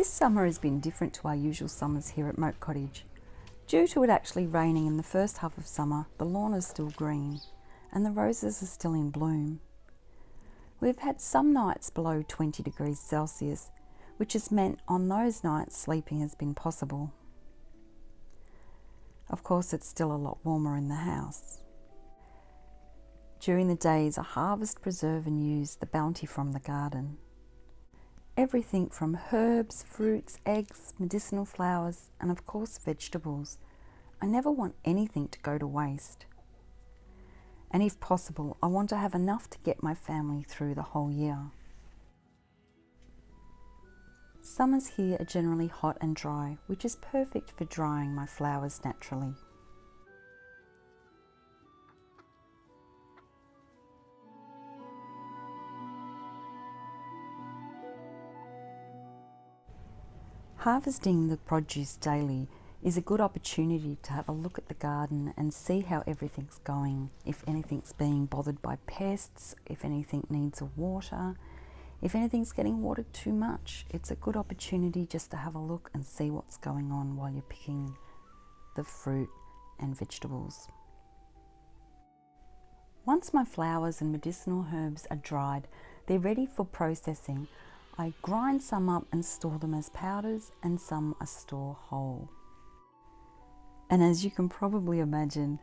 This summer has been different to our usual summers here at Moat Cottage. Due to it actually raining in the first half of summer, the lawn is still green and the roses are still in bloom. We've had some nights below 20 degrees Celsius, which has meant on those nights sleeping has been possible. Of course, it's still a lot warmer in the house. During the days, I harvest, preserve and use the bounty from the garden. Everything from herbs, fruits, eggs, medicinal flowers, and of course vegetables. I never want anything to go to waste. And if possible, I want to have enough to get my family through the whole year. Summers here are generally hot and dry, which is perfect for drying my flowers naturally. Harvesting the produce daily is a good opportunity to have a look at the garden and see how everything's going, if anything's being bothered by pests, if anything needs a water, if anything's getting watered too much. It's a good opportunity just to have a look and see what's going on while you're picking the fruit and vegetables. Once my flowers and medicinal herbs are dried, they're ready for processing. I grind some up and store them as powders, and some I store whole. And as you can probably imagine,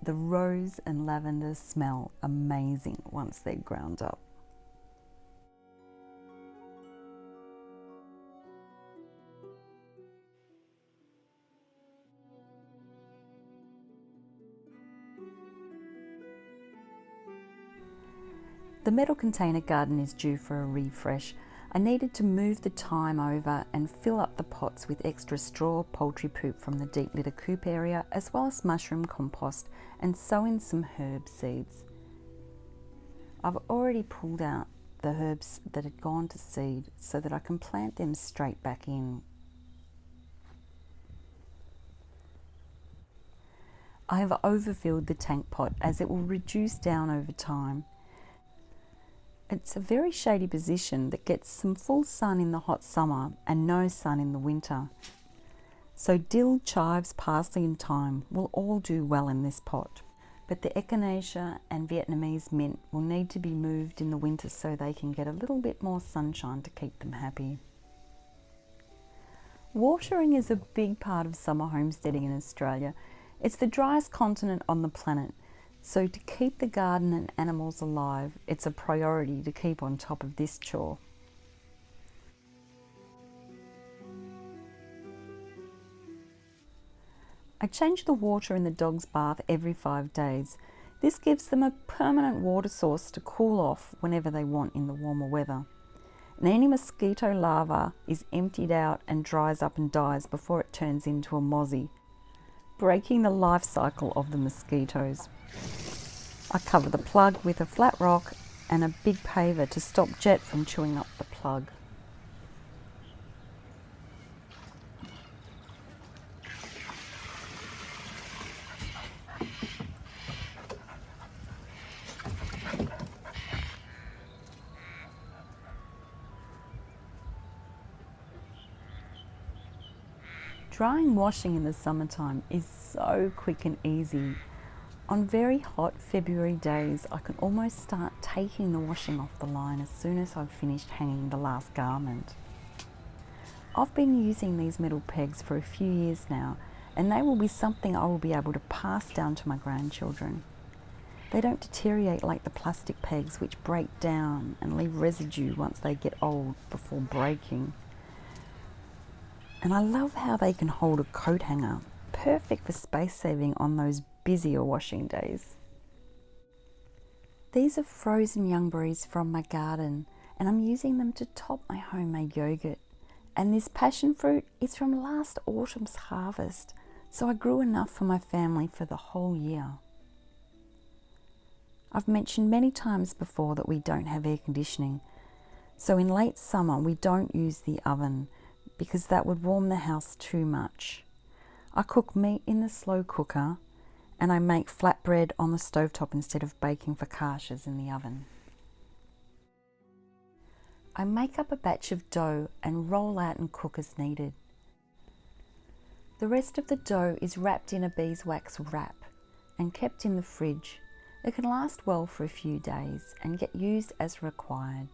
the rose and lavender smell amazing once they're ground up. The metal container garden is due for a refresh. I needed to move the thyme over and fill up the pots with extra straw, poultry poop from the deep litter coop area, as well as mushroom compost, and sow in some herb seeds. I've already pulled out the herbs that had gone to seed so that I can plant them straight back in. I have overfilled the tank pot as it will reduce down over time. It's a very shady position that gets some full sun in the hot summer and no sun in the winter. So dill, chives, parsley and thyme will all do well in this pot. But the echinacea and Vietnamese mint will need to be moved in the winter so they can get a little bit more sunshine to keep them happy. Watering is a big part of summer homesteading in Australia. It's the driest continent on the planet. So to keep the garden and animals alive, it's a priority to keep on top of this chore. I change the water in the dog's bath every 5 days. This gives them a permanent water source to cool off whenever they want in the warmer weather. And any mosquito larva is emptied out and dries up and dies before it turns into a mozzie, breaking the life cycle of the mosquitoes. I cover the plug with a flat rock and a big paver to stop jet from chewing up the plug. Drying washing in the summertime is so quick and easy. On very hot February days, I can almost start taking the washing off the line as soon as I've finished hanging the last garment. I've been using these metal pegs for a few years now, and they will be something I will be able to pass down to my grandchildren. They don't deteriorate like the plastic pegs, which break down and leave residue once they get old before breaking. And I love how they can hold a coat hanger, perfect for space saving on those busier washing days. These are frozen youngberries from my garden, and I'm using them to top my homemade yogurt. And this passion fruit is from last autumn's harvest, so I grew enough for my family for the whole year. I've mentioned many times before that we don't have air conditioning, so in late summer we don't use the oven because that would warm the house too much. I cook meat in the slow cooker, and I make flatbread on the stovetop instead of baking focaccias in the oven. I make up a batch of dough and roll out and cook as needed. The rest of the dough is wrapped in a beeswax wrap and kept in the fridge. It can last well for a few days and get used as required.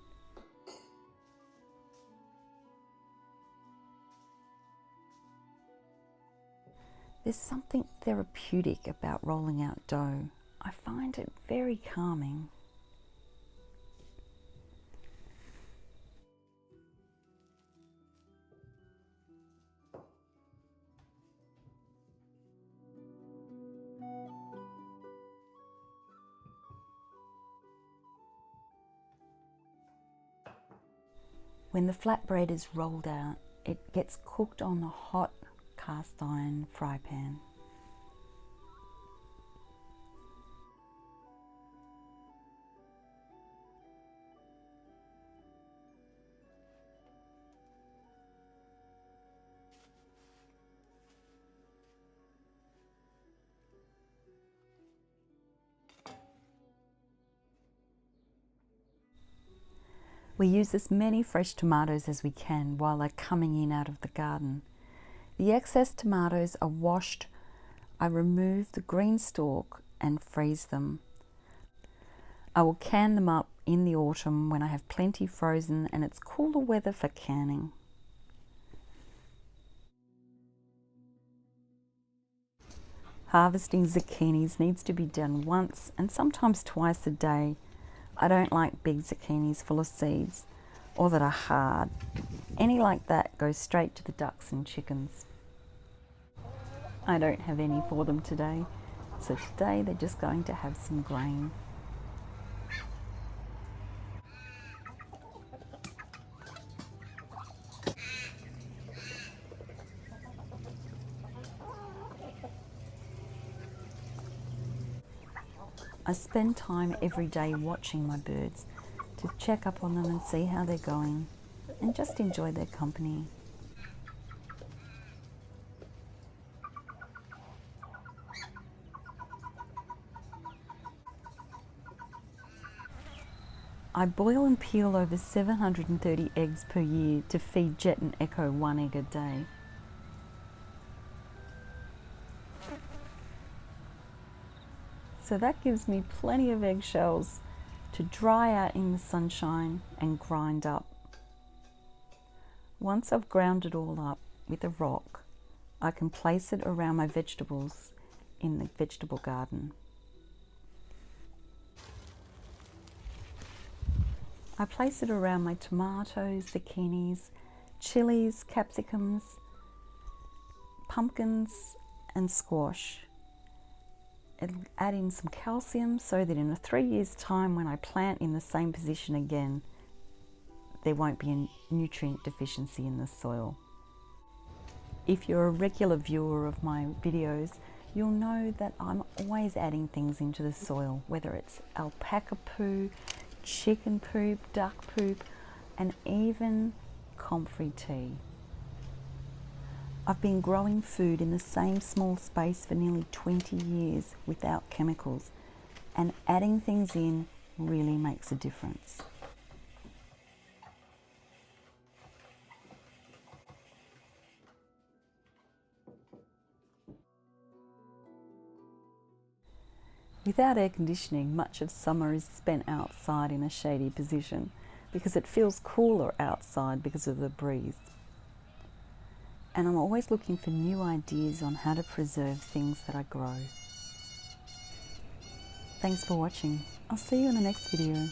There's something therapeutic about rolling out dough. I find it very calming. When the flatbread is rolled out, it gets cooked on the hot cast iron fry pan. We use as many fresh tomatoes as we can while they're coming in out of the garden. The excess tomatoes are washed. I remove the green stalk and freeze them. I will can them up in the autumn when I have plenty frozen and it's cooler weather for canning. Harvesting zucchinis needs to be done once and sometimes twice a day. I don't like big zucchinis full of seeds or that are hard. Any like that goes straight to the ducks and chickens. I don't have any for them today, so today they're just going to have some grain. I spend time every day watching my birds to check up on them and see how they're going and just enjoy their company. I boil and peel over 730 eggs per year to feed Jet and Echo 1 egg a day. So that gives me plenty of eggshells to dry out in the sunshine and grind up. Once I've ground it all up with a rock, I can place it around my vegetables in the vegetable garden. I place it around my tomatoes, zucchinis, chilies, capsicums, pumpkins and squash. It'll add in some calcium so that in 3 years' time when I plant in the same position again, there won't be a nutrient deficiency in the soil. If you're a regular viewer of my videos, you'll know that I'm always adding things into the soil, whether it's alpaca poo, chicken poop, duck poop, and even comfrey tea. I've been growing food in the same small space for nearly 20 years without chemicals, and adding things in really makes a difference. Without air conditioning, much of summer is spent outside in a shady position because it feels cooler outside because of the breeze. And I'm always looking for new ideas on how to preserve things that I grow. Thanks for watching. I'll see you in the next video.